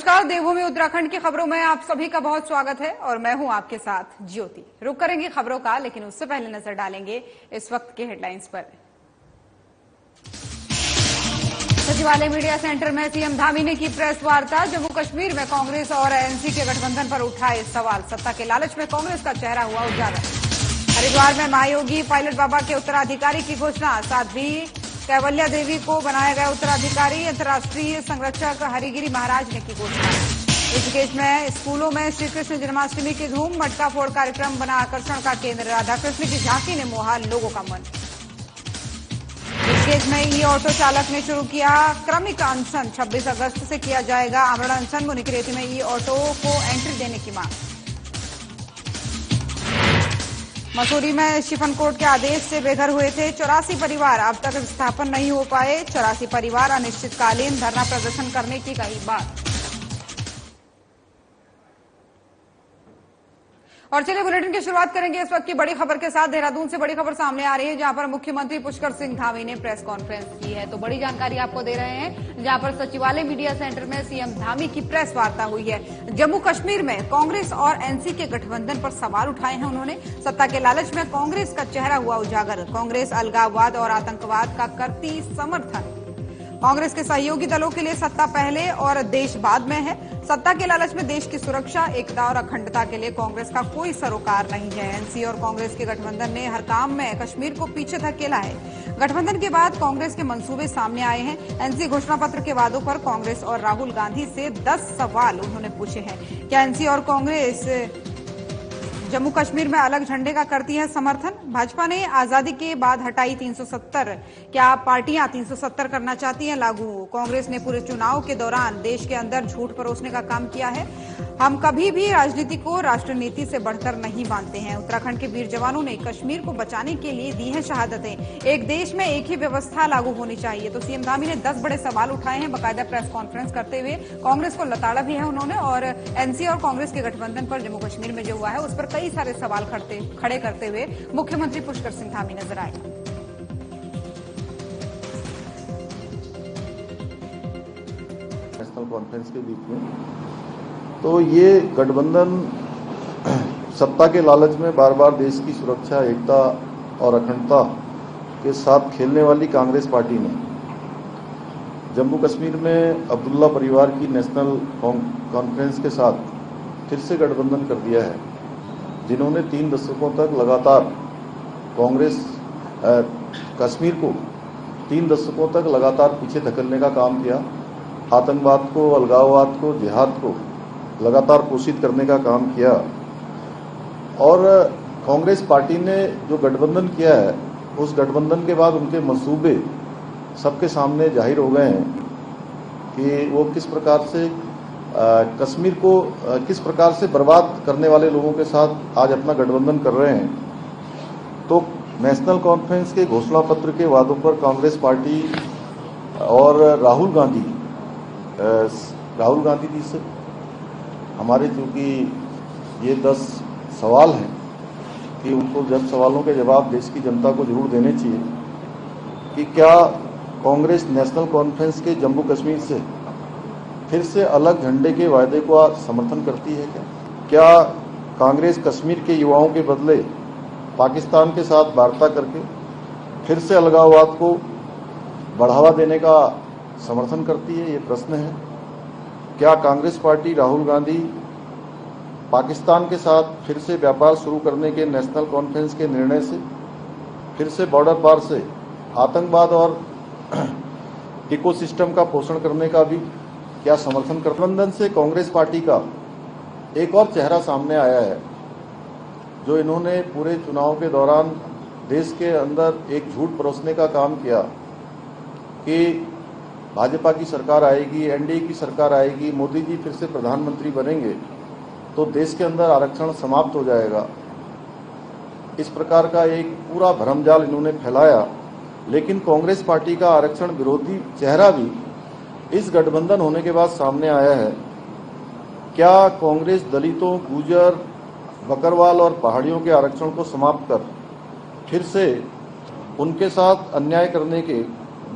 नमस्कार, देवभूमि उत्तराखंड की खबरों में आप सभी का बहुत स्वागत है और मैं हूं आपके साथ ज्योति। रुक करेंगे खबरों का, लेकिन उससे पहले नजर डालेंगे इस वक्त के हेडलाइंस पर। सचिवालय मीडिया सेंटर में सीएम धामी ने की प्रेस वार्ता। जम्मू कश्मीर में कांग्रेस और एनसी के गठबंधन पर उठाए सवाल। सत्ता के लालच में कांग्रेस का चेहरा हुआ उजागर। हरिद्वार में महायोगी पायलट बाबा के उत्तराधिकारी की घोषणा। साध्वी कैवल्या देवी को बनाया गया उत्तराधिकारी। अंतर्राष्ट्रीय संरक्षक हरिगिरी महाराज ने की घोषणा। ऋषिकेश में स्कूलों में श्रीकृष्ण जन्माष्टमी की धूम। मटका फोड़ कार्यक्रम बना आकर्षण का केंद्र। राधा कृष्ण की झांकी ने मोहा लोगों का मन। ऋषिकेश में ई ऑटो चालक ने शुरू किया क्रमिक अनशन। 26 अगस्त से किया जाएगा आमरण अनशन। मुनिकरेती में ई ऑटो को एंट्री देने की मांग। मसूरी में शिफन कोर्ट के आदेश से बेघर हुए थे 84 परिवार। अब तक विस्थापन नहीं हो पाए 84 परिवार। अनिश्चितकालीन धरना प्रदर्शन करने की कही बात। और चलिए बुलेटिन की शुरुआत करेंगे इस वक्त की बड़ी खबर के साथ। देहरादून से बड़ी खबर सामने आ रही है, जहां पर मुख्यमंत्री पुष्कर सिंह धामी ने प्रेस कॉन्फ्रेंस की है। तो बड़ी जानकारी आपको दे रहे हैं, जहां पर सचिवालय मीडिया सेंटर में सीएम धामी की प्रेस वार्ता हुई है। जम्मू कश्मीर में कांग्रेस और एनसी के गठबंधन पर सवाल उठाए हैं उन्होंने। सत्ता के लालच में कांग्रेस का चेहरा हुआ उजागर। कांग्रेस अलगाववाद और आतंकवाद का करती समर्थन। कांग्रेस के सहयोगी दलों के लिए सत्ता पहले और देश बाद में है। सत्ता के लालच में देश की सुरक्षा, एकता और अखंडता के लिए कांग्रेस का कोई सरोकार नहीं है। एनसी और कांग्रेस के गठबंधन ने हर काम में कश्मीर को पीछे धकेला है। गठबंधन के बाद कांग्रेस के मंसूबे सामने आए हैं। एनसी घोषणा पत्र के वादों पर कांग्रेस और राहुल गांधी से 10 सवाल उन्होंने पूछे हैं। क्या एनसी और कांग्रेस जम्मू कश्मीर में अलग झंडे का करती है समर्थन? भाजपा ने आजादी के बाद हटाई 370। क्या पार्टियां 370 करना चाहती हैं लागू? कांग्रेस ने पूरे चुनाव के दौरान देश के अंदर झूठ परोसने का काम किया है। हम कभी भी राजनीति को राष्ट्रनीति से बढ़कर नहीं मानते हैं। उत्तराखंड के वीर जवानों ने कश्मीर को बचाने के लिए दी हैं शहादतें। एक देश में एक ही व्यवस्था लागू होनी चाहिए। तो सीएम धामी ने 10 बड़े सवाल उठाए हैं बाकायदा प्रेस कॉन्फ्रेंस करते हुए। कांग्रेस को लताड़ा भी है उन्होंने, और एनसी और कांग्रेस के गठबंधन पर जम्मू कश्मीर में जो हुआ है उस पर कई सारे सवाल खड़े करते हुए मुख्यमंत्री पुष्कर सिंह धामी नजर आए। नेशनल कॉन्फ्रेंस के बीच में तो ये गठबंधन सत्ता के लालच में बार बार देश की सुरक्षा, एकता और अखंडता के साथ खेलने वाली कांग्रेस पार्टी ने जम्मू कश्मीर में अब्दुल्ला परिवार की नेशनल कॉन्फ्रेंस के साथ फिर से गठबंधन कर दिया है, जिन्होंने 3 दशकों तक लगातार कांग्रेस कश्मीर को 3 दशकों तक लगातार पीछे धकेलने का काम किया। आतंकवाद को, अलगाववाद को, जिहाद को लगातार पोषित करने का काम किया। और कांग्रेस पार्टी ने जो गठबंधन किया है, उस गठबंधन के बाद उनके मंसूबे सबके सामने जाहिर हो गए हैं कि वो किस प्रकार से कश्मीर को किस प्रकार से बर्बाद करने वाले लोगों के साथ आज अपना गठबंधन कर रहे हैं। तो नेशनल कॉन्फ्रेंस के घोषणा पत्र के वादों पर कांग्रेस पार्टी और राहुल गांधी जी से हमारे चूंकि ये 10 सवाल हैं कि उनको 10 सवालों के जवाब देश की जनता को जरूर देने चाहिए कि क्या कांग्रेस नेशनल कॉन्फ्रेंस के जम्मू कश्मीर से फिर से अलग झंडे के वायदे को समर्थन करती है? क्या कांग्रेस कश्मीर के युवाओं के बदले पाकिस्तान के साथ वार्ता करके फिर से अलगाववाद को बढ़ावा देने का समर्थन करती है? ये प्रश्न है। क्या कांग्रेस पार्टी राहुल गांधी पाकिस्तान के साथ फिर से व्यापार शुरू करने के नेशनल कॉन्फ्रेंस के निर्णय से फिर से बॉर्डर पार से आतंकवाद और इकोसिस्टम का पोषण करने का भी क्या समर्थन? गठबंधन से कांग्रेस पार्टी का एक और चेहरा सामने आया है, जो इन्होंने पूरे चुनाव के दौरान देश के अंदर एक झूठ परोसने का काम किया कि भाजपा की सरकार आएगी, एनडीए की सरकार आएगी, मोदी जी फिर से प्रधानमंत्री बनेंगे तो देश के अंदर आरक्षण समाप्त हो जाएगा। इस प्रकार का एक पूरा भरमजाल इन्होंने फैलाया। लेकिन कांग्रेस पार्टी का आरक्षण विरोधी चेहरा भी इस गठबंधन होने के बाद सामने आया है। क्या कांग्रेस दलितों, गुर्जर, बकरवाल और पहाड़ियों के आरक्षण को समाप्त कर फिर से उनके साथ अन्याय करने के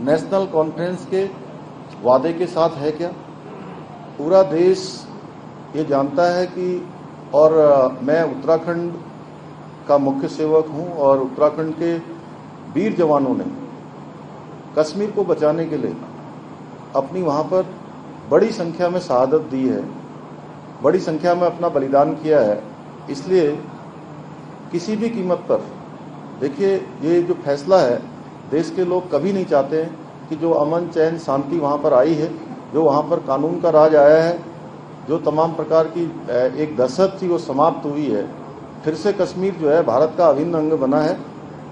नेशनल कॉन्फ्रेंस के वादे के साथ है क्या? पूरा देश ये जानता है कि, और मैं उत्तराखंड का मुख्य सेवक हूं और उत्तराखंड के वीर जवानों ने कश्मीर को बचाने के लिए अपनी वहां पर बड़ी संख्या में शहादत दी है, बड़ी संख्या में अपना बलिदान किया है। इसलिए किसी भी कीमत पर, देखिए ये जो फैसला है, देश के लोग कभी नहीं चाहते हैं कि जो अमन चैन शांति वहां पर आई है, जो वहां पर कानून का राज आया है, जो तमाम प्रकार की एक दहशत थी वो समाप्त हुई है। फिर से कश्मीर जो है भारत का अभिन्न अंग बना है,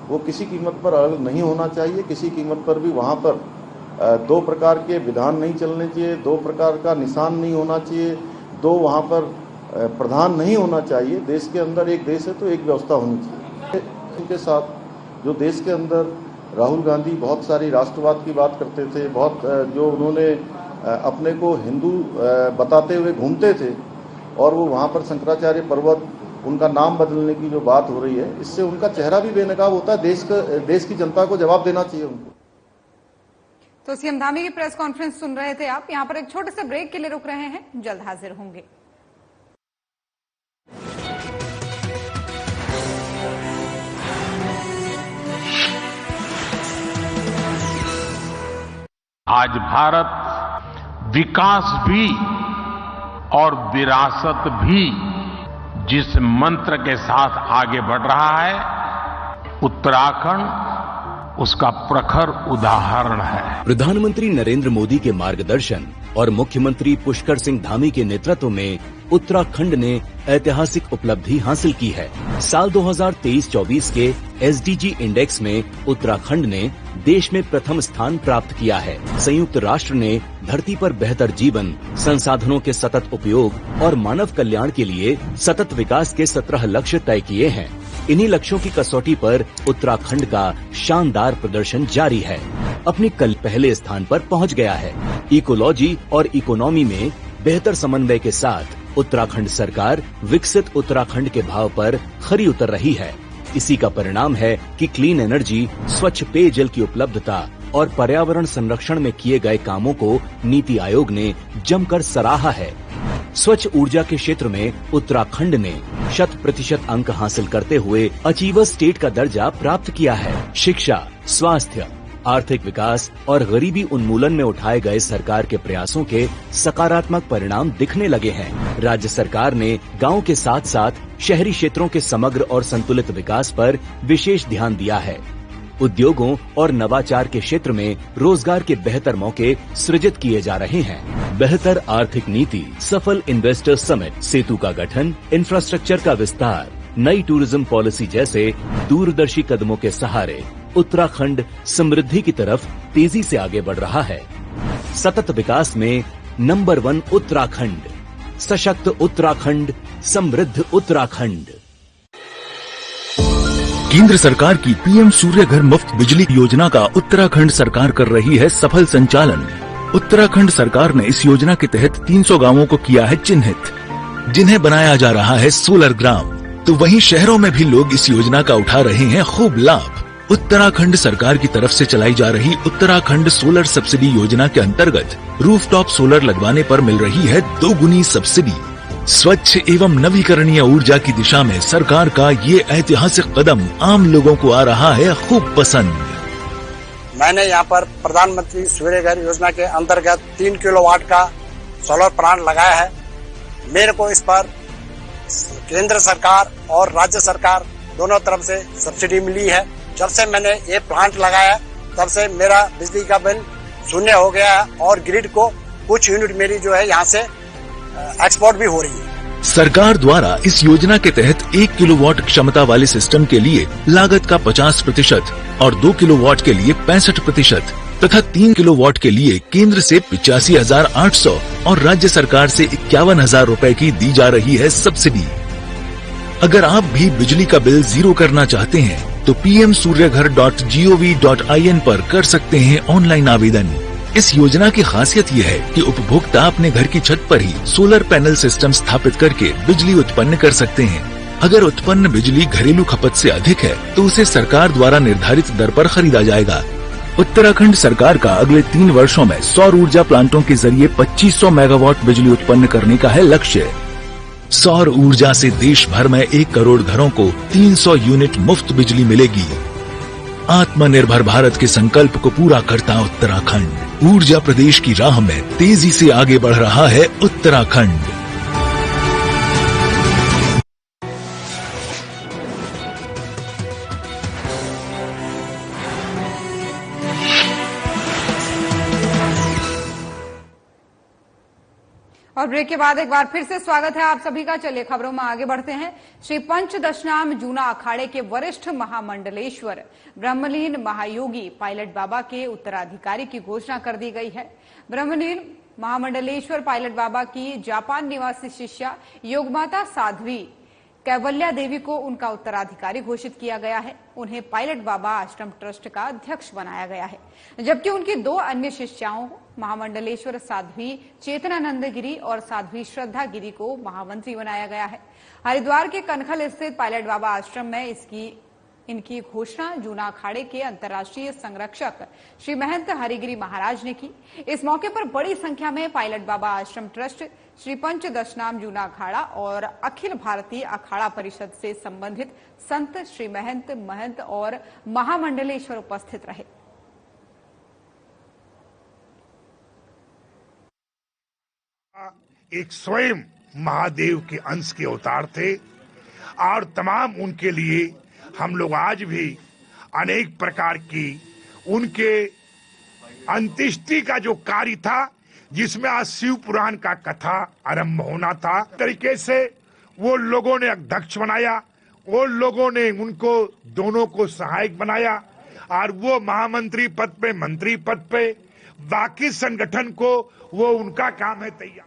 वो किसी कीमत पर अलग नहीं होना चाहिए। किसी कीमत पर भी वहाँ पर दो प्रकार के विधान नहीं चलने चाहिए, दो प्रकार का निशान नहीं होना चाहिए, दो वहाँ पर प्रधान नहीं होना चाहिए। देश के अंदर एक देश है तो एक व्यवस्था होनी चाहिए। उनके साथ जो देश के अंदर राहुल गांधी बहुत सारी राष्ट्रवाद की बात करते थे, बहुत जो उन्होंने अपने को हिंदू बताते हुए घूमते थे, और वो वहाँ पर शंकराचार्य पर्वत उनका नाम बदलने की जो बात हो रही है, इससे उनका चेहरा भी बेनकाब होता है। देश की जनता को जवाब देना चाहिए उनको। तो सीएम धामी की प्रेस कॉन्फ्रेंस सुन रहे थे आप। यहाँ पर एक छोटे से ब्रेक के लिए रुक रहे हैं, जल्द हाजिर होंगे। आज भारत विकास भी और विरासत भी जिस मंत्र के साथ आगे बढ़ रहा है, उत्तराखंड उसका प्रखर उदाहरण है। प्रधानमंत्री नरेंद्र मोदी के मार्गदर्शन और मुख्यमंत्री पुष्कर सिंह धामी के नेतृत्व में उत्तराखंड ने ऐतिहासिक उपलब्धि हासिल की है। साल 2023-24 के एसडीजी इंडेक्स में उत्तराखंड ने देश में प्रथम स्थान प्राप्त किया है। संयुक्त राष्ट्र ने धरती पर बेहतर जीवन, संसाधनों के सतत उपयोग और मानव कल्याण के लिए सतत विकास के 17 लक्ष्य तय किए हैं। इन्हीं लक्ष्यों की कसौटी पर उत्तराखंड का शानदार प्रदर्शन जारी है। अपनी कल पहले स्थान पर पहुंच गया है। इकोलॉजी और इकोनॉमी में बेहतर समन्वय के साथ उत्तराखंड सरकार विकसित उत्तराखंड के भाव पर खरी उतर रही है। इसी का परिणाम है कि क्लीन एनर्जी, स्वच्छ पेयजल की उपलब्धता और पर्यावरण संरक्षण में किए गए कामों को नीति आयोग ने जमकर सराहा है। स्वच्छ ऊर्जा के क्षेत्र में उत्तराखंड ने 100% अंक हासिल करते हुए अचीवर स्टेट का दर्जा प्राप्त किया है। शिक्षा, स्वास्थ्य, आर्थिक विकास और गरीबी उन्मूलन में उठाए गए सरकार के प्रयासों के सकारात्मक परिणाम दिखने लगे हैं। राज्य सरकार ने गांव के साथ साथ शहरी क्षेत्रों के समग्र और संतुलित विकास पर विशेष ध्यान दिया है। उद्योगों और नवाचार के क्षेत्र में रोजगार के बेहतर मौके सृजित किए जा रहे हैं। बेहतर आर्थिक नीति, सफल इन्वेस्टर समिट, सेतु का गठन, इंफ्रास्ट्रक्चर का विस्तार, नई टूरिज्म पॉलिसी जैसे दूरदर्शी कदमों के सहारे उत्तराखंड समृद्धि की तरफ तेजी से आगे बढ़ रहा है। सतत विकास में नंबर 1 उत्तराखंड, सशक्त उत्तराखंड, समृद्ध उत्तराखंड। केंद्र सरकार की पीएम सूर्य घर मुफ्त बिजली योजना का उत्तराखंड सरकार कर रही है सफल संचालन। उत्तराखंड सरकार ने इस योजना के तहत 300 गांवों को किया है चिन्हित, जिन्हें बनाया जा रहा है सोलर ग्राम। तो वहीं शहरों में भी लोग इस योजना का उठा रहे हैं खूब लाभ। उत्तराखंड सरकार की तरफ से चलाई जा रही उत्तराखंड सोलर सब्सिडी योजना के अंतर्गत रूफटॉप सोलर लगवाने पर मिल रही है 2 गुनी सब्सिडी। स्वच्छ एवं नवीकरणीय ऊर्जा की दिशा में सरकार का ये ऐतिहासिक कदम आम लोगों को आ रहा है खूब पसंद। मैंने यहाँ पर प्रधानमंत्री सूर्य घर योजना के अंतर्गत 3 किलोवाट का सोलर प्लांट लगाया है। मेरे को इस पर केंद्र सरकार और राज्य सरकार दोनों तरफ से सब्सिडी मिली है। जब से मैंने ये प्लांट लगाया तब से मेरा बिजली का बिल शून्य हो गया है और ग्रिड को कुछ यूनिट मेरी जो है यहाँ से एक्सपोर्ट भी हो रही है। सरकार द्वारा इस योजना के तहत 1 किलोवाट क्षमता वाले सिस्टम के लिए लागत का 50% और 2 किलोवाट के लिए 65% तथा 3 किलोवाट के लिए केंद्र से 85,800 और राज्य सरकार से 51,000 रूपए की दी जा रही है सब्सिडी। अगर आप भी बिजली का बिल जीरो करना चाहते हैं तो pmsuryaghar.gov.in पर कर सकते हैं ऑनलाइन आवेदन। इस योजना की खासियत ये है कि उपभोक्ता अपने घर की छत पर ही सोलर पैनल सिस्टम स्थापित करके बिजली उत्पन्न कर सकते हैं। अगर उत्पन्न बिजली घरेलू खपत से अधिक है तो उसे सरकार द्वारा निर्धारित दर पर खरीदा जाएगा। उत्तराखंड सरकार का अगले 3 वर्षों में सौर ऊर्जा प्लांटों के जरिए 2500 मेगावाट बिजली उत्पन्न करने का है लक्ष्य। सौर ऊर्जा से देश भर में 1 करोड़ घरों को 300 यूनिट मुफ्त बिजली मिलेगी। आत्मनिर्भर भारत के संकल्प को पूरा करता उत्तराखंड। ऊर्जा प्रदेश की राह में तेजी से आगे बढ़ रहा है उत्तराखंड। और ब्रेक के बाद एक बार फिर से स्वागत है आप सभी का। चलिए खबरों में आगे बढ़ते हैं। श्री पंचदशनाम जूना अखाड़े के वरिष्ठ महामंडलेश्वर ब्रह्मलीन महायोगी पायलट बाबा के उत्तराधिकारी की घोषणा कर दी गई है। ब्रह्मलीन महामंडलेश्वर पायलट बाबा की जापान निवासी शिष्या योगमाता साध्वी कैवल्या देवी को उनका उत्तराधिकारी घोषित किया गया है। उन्हें पायलट बाबा आश्रम ट्रस्ट का अध्यक्ष बनाया गया है, जबकि उनकी 2 अन्य शिष्याओं महामंडलेश्वर साध्वी चेतनानंद गिरी और साध्वी श्रद्धा गिरी को महामंत्री बनाया गया है। हरिद्वार के कनखल स्थित पायलट बाबा आश्रम में इनकी घोषणा जूना अखाड़े के अंतर्राष्ट्रीय संरक्षक श्री महंत हरिगिरी महाराज ने की। इस मौके पर बड़ी संख्या में पायलट बाबा आश्रम ट्रस्ट, श्री पंचदशनाम जूना अखाड़ा और अखिल भारतीय अखाड़ा परिषद से संबंधित संत, श्री महंत और महामंडलेश्वर उपस्थित रहे। एक स्वयं महादेव के अंश के अवतार थे और तमाम उनके लिए हम लोग आज भी अनेक प्रकार की उनके अंत्येष्टि का जो कार्य था, जिसमें आज शिव पुराण का कथा आरंभ होना था, तरीके से वो लोगों ने अध्यक्ष बनाया, वो लोगों ने उनको दोनों को सहायक बनाया और वो महामंत्री पद पे, मंत्री पद पे, बाकी संगठन को वो उनका काम है तैयार।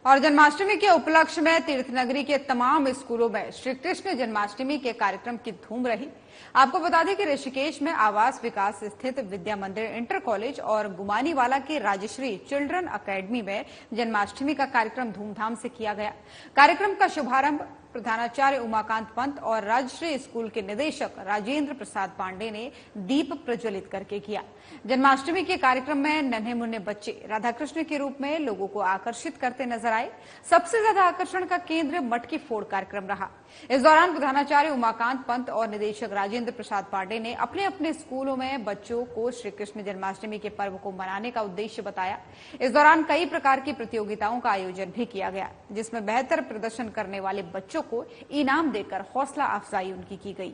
और जन्माष्टमी के उपलक्ष्य में तीर्थनगरी के तमाम स्कूलों में श्री कृष्ण जन्माष्टमी के कार्यक्रम की धूम रही। आपको बता दें कि ऋषिकेश में आवास विकास स्थित विद्या मंदिर इंटर कॉलेज और गुमानीवाला के राजश्री चिल्ड्रन अकेडमी में जन्माष्टमी का कार्यक्रम धूमधाम से किया गया। कार्यक्रम का शुभारंभ प्रधानाचार्य उमाकांत पंत और राजश्री स्कूल के निदेशक राजेंद्र प्रसाद पांडे ने दीप प्रज्वलित करके किया। जन्माष्टमी के कार्यक्रम में नन्हे मुन्ने बच्चे राधा कृष्ण के रूप में लोगों को आकर्षित करते नजर आए। सबसे ज्यादा आकर्षण का केंद्र मटकी फोड़ कार्यक्रम रहा। इस दौरान प्रधानाचार्य उमाकांत पंत और निदेशक राजेंद्र प्रसाद पांडे ने अपने अपने स्कूलों में बच्चों को श्री कृष्ण जन्माष्टमी के पर्व को मनाने का उद्देश्य बताया। इस दौरान कई प्रकार की प्रतियोगिताओं का आयोजन भी किया गया, जिसमें बेहतर प्रदर्शन करने वाले बच्चों को इनाम देकर हौसला अफजाई उनकी की गई।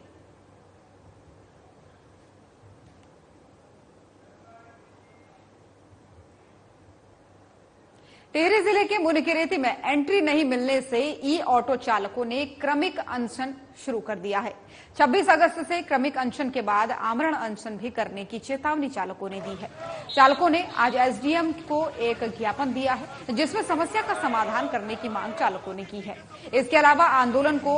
टिहरी जिले के मुनिकीरेती में एंट्री नहीं मिलने से ई ऑटो चालकों ने क्रमिक अनशन शुरू कर दिया है। 26 अगस्त से क्रमिक अनशन के बाद आमरण अनशन भी करने की चेतावनी चालकों ने दी है। चालकों ने आज एसडीएम को एक ज्ञापन दिया है, जिसमें समस्या का समाधान करने की मांग चालकों ने की है। इसके अलावा आंदोलन को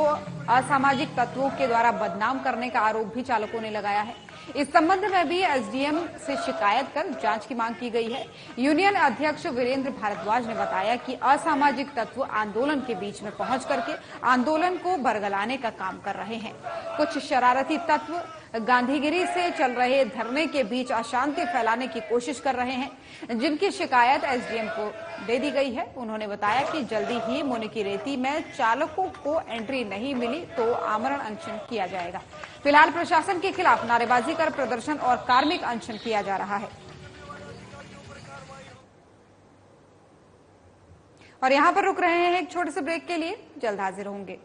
असामाजिक तत्वों के द्वारा बदनाम करने का आरोप भी चालकों ने लगाया है। इस संबंध में भी एसडीएम से शिकायत कर जांच की मांग की गई है। यूनियन अध्यक्ष वीरेंद्र भारद्वाज ने बताया कि असामाजिक तत्व आंदोलन के बीच में पहुंच करके आंदोलन को बरगलाने का काम कर रहे हैं। कुछ शरारती तत्व गांधीगिरी से चल रहे धरने के बीच अशांति फैलाने की कोशिश कर रहे हैं, जिनकी शिकायत एसडीएम को दे दी गई है। उन्होंने बताया कि जल्दी ही मुनिकीरेती में चालकों को एंट्री नहीं मिली तो आमरण अनशन किया जाएगा। फिलहाल प्रशासन के खिलाफ नारेबाजी कर प्रदर्शन और कार्मिक अनशन किया जा रहा है। और यहां पर रुक रहे हैं एक छोटे से ब्रेक के लिए, जल्द हाजिर होंगे।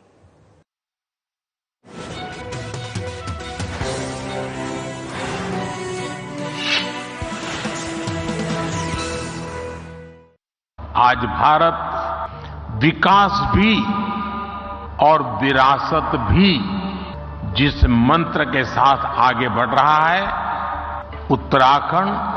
आज भारत विकास भी और विरासत भी जिस मंत्र के साथ आगे बढ़ रहा है, उत्तराखंड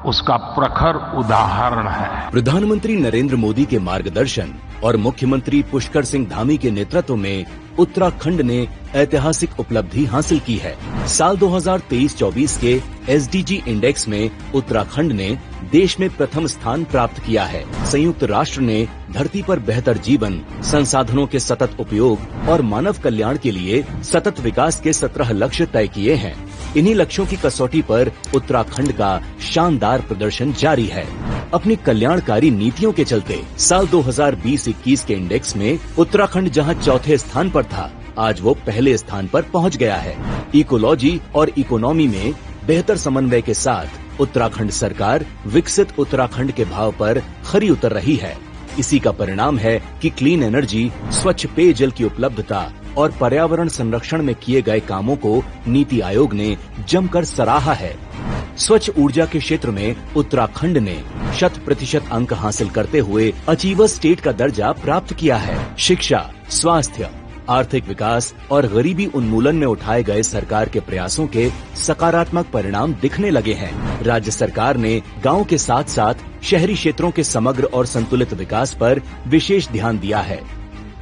उसका प्रखर उदाहरण है। प्रधानमंत्री नरेंद्र मोदी के मार्गदर्शन और मुख्यमंत्री पुष्कर सिंह धामी के नेतृत्व में उत्तराखंड ने ऐतिहासिक उपलब्धि हासिल की है। साल 2023-24 के एसडीजी इंडेक्स में उत्तराखंड ने देश में प्रथम स्थान प्राप्त किया है। संयुक्त राष्ट्र ने धरती पर बेहतर जीवन, संसाधनों के सतत उपयोग और मानव कल्याण के लिए सतत विकास के 17 लक्ष्य तय किए हैं। इन्हीं लक्ष्यों की कसौटी पर उत्तराखंड का शानदार प्रदर्शन जारी है। अपनी कल्याणकारी नीतियों के चलते साल 2020-21 के इंडेक्स में उत्तराखंड जहां चौथे स्थान पर था, आज वो पहले स्थान पर पहुंच गया है। इकोलॉजी और इकोनॉमी में बेहतर समन्वय के साथ उत्तराखंड सरकार विकसित उत्तराखंड के भाव पर खरी उतर रही है। इसी का परिणाम है कि क्लीन एनर्जी, स्वच्छ पेयजल की उपलब्धता और पर्यावरण संरक्षण में किए गए कामों को नीति आयोग ने जमकर सराहा है। स्वच्छ ऊर्जा के क्षेत्र में उत्तराखंड ने 100% अंक हासिल करते हुए अचीवर स्टेट का दर्जा प्राप्त किया है। शिक्षा, स्वास्थ्य, आर्थिक विकास और गरीबी उन्मूलन में उठाए गए सरकार के प्रयासों के सकारात्मक परिणाम दिखने लगे हैं। राज्य सरकार ने गांव के साथ साथ शहरी क्षेत्रों के समग्र और संतुलित विकास पर विशेष ध्यान दिया है।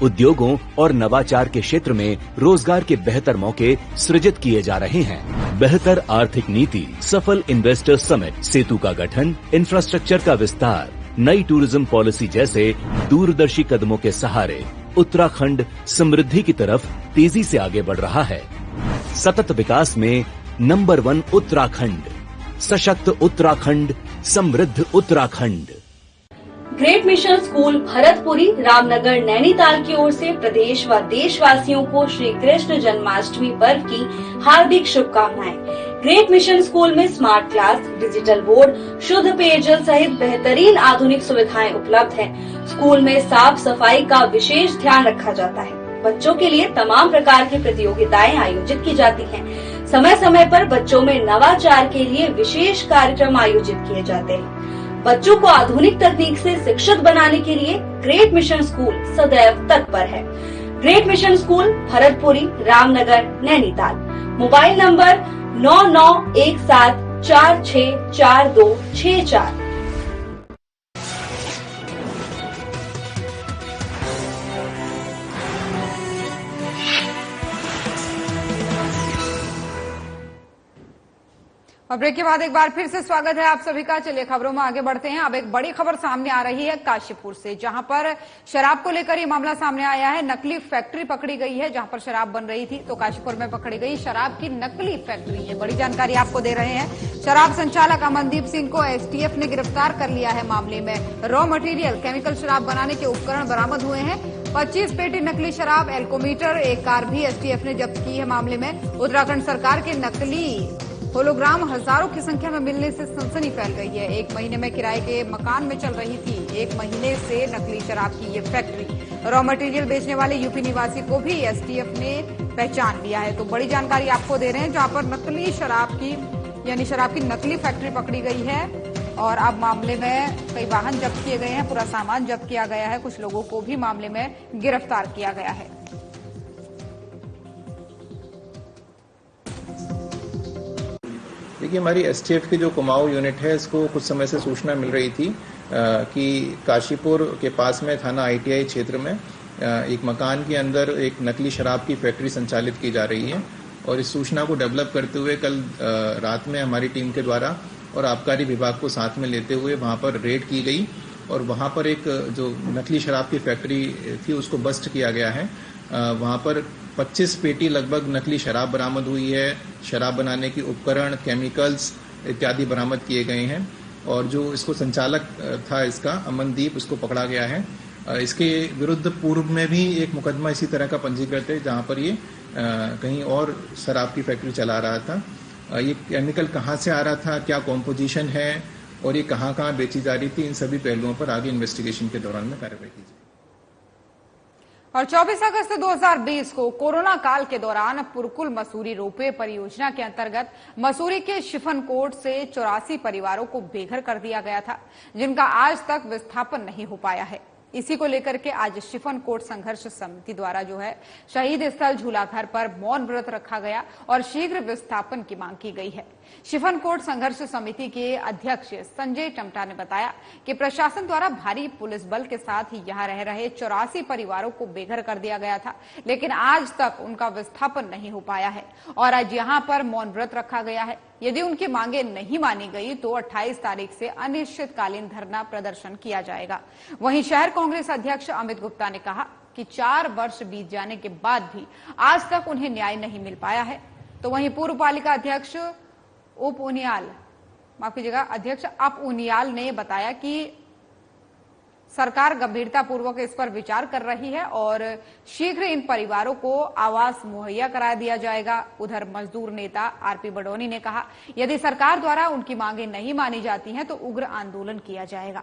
उद्योगों और नवाचार के क्षेत्र में रोजगार के बेहतर मौके सृजित किए जा रहे हैं। बेहतर आर्थिक नीति, सफल इन्वेस्टर समिट, सेतु का गठन, इंफ्रास्ट्रक्चर का विस्तार, नई टूरिज्म पॉलिसी जैसे दूरदर्शी कदमों के सहारे उत्तराखंड समृद्धि की तरफ तेजी से आगे बढ़ रहा है। सतत विकास में नंबर 1 उत्तराखंड, सशक्त उत्तराखंड, समृद्ध Uttarakhand. Great mission school Bharatpuri Ramnagar Nainital की ओर से प्रदेश व देशवासियों को श्री कृष्ण जन्माष्टमी पर्व की हार्दिक शुभकामनाएं। ग्रेट मिशन स्कूल में स्मार्ट क्लास, डिजिटल बोर्ड, शुद्ध पेयजल सहित बेहतरीन आधुनिक सुविधाएं उपलब्ध हैं। स्कूल में साफ सफाई का विशेष ध्यान रखा जाता है। बच्चों के लिए तमाम प्रकार की प्रतियोगिताएं आयोजित की जाती हैं। समय समय पर बच्चों में नवाचार के लिए विशेष कार्यक्रम आयोजित किए जाते हैं। बच्चों को आधुनिक तकनीक से शिक्षित बनाने के लिए ग्रेट मिशन स्कूल सदैव तत्पर है। Great mission school Bharatpuri Ramnagar Nainital. Mobile number 9917464264। और ब्रेक के बाद एक बार फिर से स्वागत है आप सभी का। चलिए खबरों में आगे बढ़ते हैं। अब एक बड़ी खबर सामने आ रही है काशीपुर से, जहां पर शराब को लेकर ये मामला सामने आया है। नकली फैक्ट्री पकड़ी गई है जहां पर शराब बन रही थी, तो काशीपुर में पकड़ी गई शराब की नकली फैक्ट्री है। बड़ी जानकारी आपको दे रहे हैं। शराब संचालक अमनदीप सिंह को एसटीएफ ने गिरफ्तार कर लिया है। मामले में रॉ मटेरियल, केमिकल शराब बनाने के उपकरण बरामद हुए हैं। 25 पेटी नकली शराब, एल्कोमीटर, एक कार भी एसटीएफ ने जब्त की है। मामले में उत्तराखंड सरकार के नकली होलोग्राम हजारों की संख्या में मिलने से सनसनी फैल गई है। एक महीने में किराए के मकान में चल रही थी 1 महीने से नकली शराब की ये फैक्ट्री। रॉ मटेरियल बेचने वाले यूपी निवासी को भी एसटीएफ ने पहचान लिया है। तो बड़ी जानकारी आपको दे रहे हैं, जहां पर नकली शराब की यानी शराब की नकली फैक्ट्री पकड़ी गई है। और अब मामले में कई वाहन जब्त किए गए हैं, पूरा सामान जब्त किया गया है। कुछ लोगों को भी मामले में गिरफ्तार किया गया है। देखिए, हमारी एसटीएफ की जो कुमाऊं यूनिट है, इसको कुछ समय से सूचना मिल रही थी कि काशीपुर के पास में थाना आईटीआई क्षेत्र में एक मकान के अंदर एक नकली शराब की फैक्ट्री संचालित की जा रही है। और इस सूचना को डेवलप करते हुए कल रात में हमारी टीम के द्वारा और आबकारी विभाग को साथ में लेते हुए वहां पर रेड की गई और वहां पर एक जो नकली शराब की फैक्ट्री थी उसको बस्ट किया गया है। वहां पर 25 पेटी लगभग नकली शराब बरामद हुई है। शराब बनाने के उपकरण, केमिकल्स इत्यादि बरामद किए गए हैं। और जो इसको संचालक था इसका अमनदीप, उसको पकड़ा गया है। इसके विरुद्ध पूर्व में भी एक मुकदमा इसी तरह का पंजीकृत है, जहां पर ये कहीं और शराब की फैक्ट्री चला रहा था। ये केमिकल कहाँ से आ रहा था, क्या कॉम्पोजिशन है और ये कहाँ कहाँ बेची जा रही थी, इन सभी पहलुओं पर आगे इन्वेस्टिगेशन के दौरान में कार्रवाई की जाए। और 24 अगस्त 2020 को कोरोना काल के दौरान पुरकुल मसूरी रोपवे परियोजना के अंतर्गत मसूरी के शिफनकोट से 84 परिवारों को बेघर कर दिया गया था, जिनका आज तक विस्थापन नहीं हो पाया है। इसी को लेकर के आज शिफनकोट संघर्ष समिति द्वारा जो है शहीद स्थल झूलाघर पर मौन व्रत रखा गया और शीघ्र विस्थापन की मांग की गई है। शिफनकोट संघर्ष समिति के अध्यक्ष संजय टमटा ने बताया कि प्रशासन द्वारा भारी पुलिस बल के साथ ही यहां रह रहे 84 परिवारों को बेघर कर दिया गया था, लेकिन आज तक उनका विस्थापन नहीं हो पाया है और आज यहां पर मौन व्रत रखा गया है। यदि उनकी मांगे नहीं मानी गई तो 28 तारीख से अनिश्चितकालीन धरना प्रदर्शन किया जाएगा। वहीं शहर कांग्रेस अध्यक्ष अमित गुप्ता ने कहा कि 4 वर्ष बीत जाने के बाद भी आज तक उन्हें न्याय नहीं मिल पाया है। तो वहीं पूर्व पालिका अध्यक्ष अध्यक्ष अप उनियाल ने बताया कि सरकार गंभीरतापूर्वक इस पर विचार कर रही है और शीघ्र इन परिवारों को आवास मुहैया करा दिया जाएगा। उधर मजदूर नेता आरपी बडोनी ने कहा, यदि सरकार द्वारा उनकी मांगे नहीं मानी जाती हैं तो उग्र आंदोलन किया जाएगा।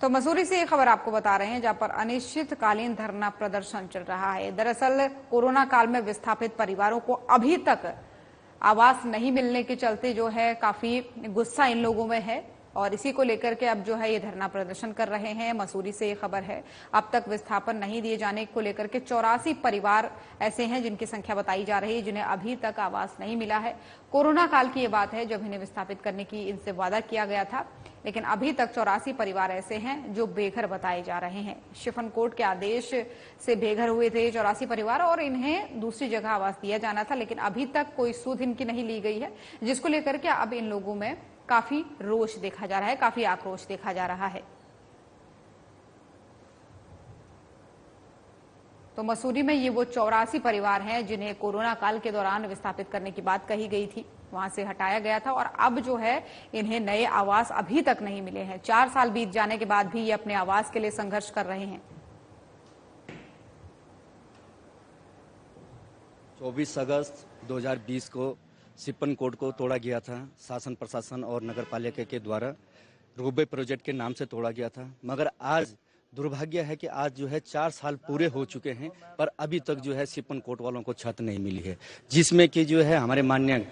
तो मसूरी से एक खबर आपको बता रहे हैं, जहां पर अनिश्चितकालीन धरना प्रदर्शन चल रहा है। दरअसल कोरोना काल में विस्थापित परिवारों को अभी तक आवास नहीं मिलने के चलते जो है काफी गुस्सा इन लोगों में है और इसी को लेकर के अब जो है ये धरना प्रदर्शन कर रहे हैं। मसूरी से ये खबर है, अब तक विस्थापन नहीं दिए जाने को लेकर के 84 परिवार ऐसे हैं जिनकी संख्या बताई जा रही है जिन्हें अभी तक आवास नहीं मिला है। कोरोना काल की ये बात है जब इन्हें विस्थापित करने की इनसे वादा किया गया था, लेकिन अभी तक 84 परिवार ऐसे हैं जो बेघर बताए जा रहे हैं। शिफन कोर्ट के आदेश से बेघर हुए थे 84 परिवार और इन्हें दूसरी जगह आवास दिया जाना था, लेकिन अभी तक कोई सुध इनकी नहीं ली गई है, जिसको लेकर के अब इन लोगों में काफी रोष देखा जा रहा है, काफी आक्रोश देखा जा रहा है। तो मसूरी में ये वो 84 परिवार हैं जिन्हें कोरोना काल के दौरान विस्थापित करने की बात कही गई थी, वहां से हटाया गया था और अब जो है इन्हें नए आवास अभी तक नहीं मिले हैं। 4 साल बीत जाने के बाद भी ये अपने आवास के लिए संघर्ष कर रहे हैं। 24 अगस्त 2020 को शिपन कोड को तोड़ा गया था। शासन प्रशासन और नगर पालिका के द्वारा रोबे प्रोजेक्ट के नाम से तोड़ा गया था, मगर आज दुर्भाग्य है कि आज जो है 4 साल पूरे हो चुके हैं पर अभी तक जो है शिपन कोट वालों को छत नहीं मिली है, जिसमें कि जो है हमारे माननीय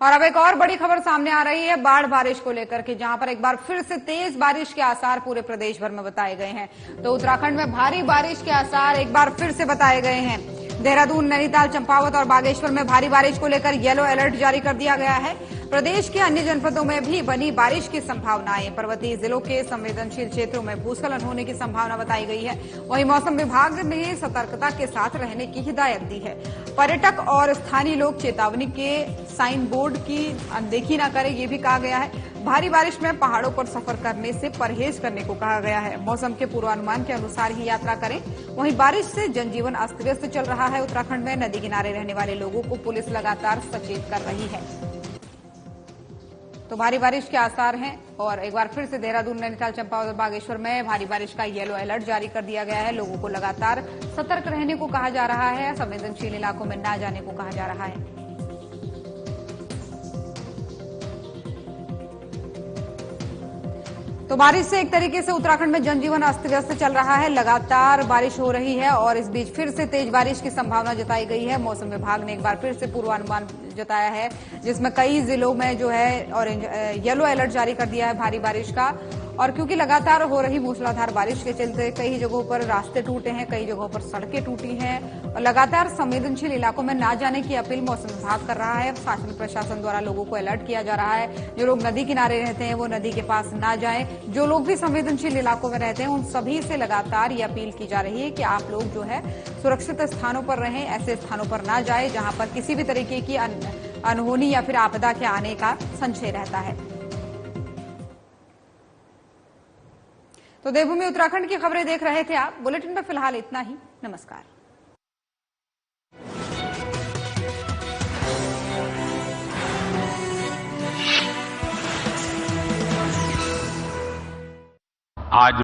और अब एक और बड़ी खबर सामने आ रही है बाढ़ बारिश को लेकर के, जहां पर एक बार फिर से तेज बारिश के आसार पूरे प्रदेश भर में बताए गए हैं। तो उत्तराखंड में भारी बारिश के आसार एक बार फिर से बताए गए हैं। देहरादून, नैनीताल, चंपावत और बागेश्वर में भारी बारिश को लेकर येलो अलर्ट जारी कर दिया गया है। प्रदेश के अन्य जनपदों में भी बनी बारिश की संभावनाएं। पर्वतीय जिलों के संवेदनशील क्षेत्रों में भूस्खलन होने की संभावना बताई गई है। वहीं मौसम विभाग ने सतर्कता के साथ रहने की हिदायत दी है। पर्यटक और स्थानीय लोग चेतावनी के साइन बोर्ड की अनदेखी न करें, ये भी कहा गया है। भारी बारिश में पहाड़ों पर सफर करने से परहेज करने को कहा गया है। मौसम के पूर्वानुमान के अनुसार ही यात्रा करें। वहीं बारिश से जनजीवन अस्त व्यस्त चल रहा है। उत्तराखंड में नदी किनारे रहने वाले लोगों को पुलिस लगातार सचेत कर रही है। तो भारी बारिश के आसार हैं और एक बार फिर से देहरादून, नैनीताल, चंपावत और बागेश्वर में भारी बारिश का येलो अलर्ट जारी कर दिया गया है। लोगों को लगातार सतर्क रहने को कहा जा रहा है। संवेदनशील इलाकों में न जाने को कहा जा रहा है। तो बारिश से एक तरीके से उत्तराखंड में जनजीवन अस्त व्यस्त चल रहा है। लगातार बारिश हो रही है और इस बीच फिर से तेज बारिश की संभावना जताई गई है। मौसम विभाग ने एक बार फिर से पूर्वानुमान जताया है, जिसमें कई जिलों में जो है ऑरेंज येलो अलर्ट जारी कर दिया है भारी बारिश का। और क्योंकि लगातार हो रही मूसलाधार बारिश के चलते कई जगहों पर रास्ते टूटे हैं, कई जगहों पर सड़कें टूटी हैं और लगातार संवेदनशील इलाकों में न जाने की अपील मौसम विभाग कर रहा है। शासन प्रशासन द्वारा लोगों को अलर्ट किया जा रहा है। जो लोग नदी किनारे रहते हैं वो नदी के पास न जाएं। जो लोग भी संवेदनशील इलाकों में रहते हैं उन सभी से लगातार ये अपील की जा रही है कि आप लोग जो है सुरक्षित स्थानों पर रहें, ऐसे स्थानों पर न जाए जहां पर किसी भी तरीके की अनहोनी या फिर आपदा के आने का संशय रहता है। तो देवभूमि उत्तराखंड की खबरें देख रहे थे आप। बुलेटिन में फिलहाल इतना ही। नमस्कार। आज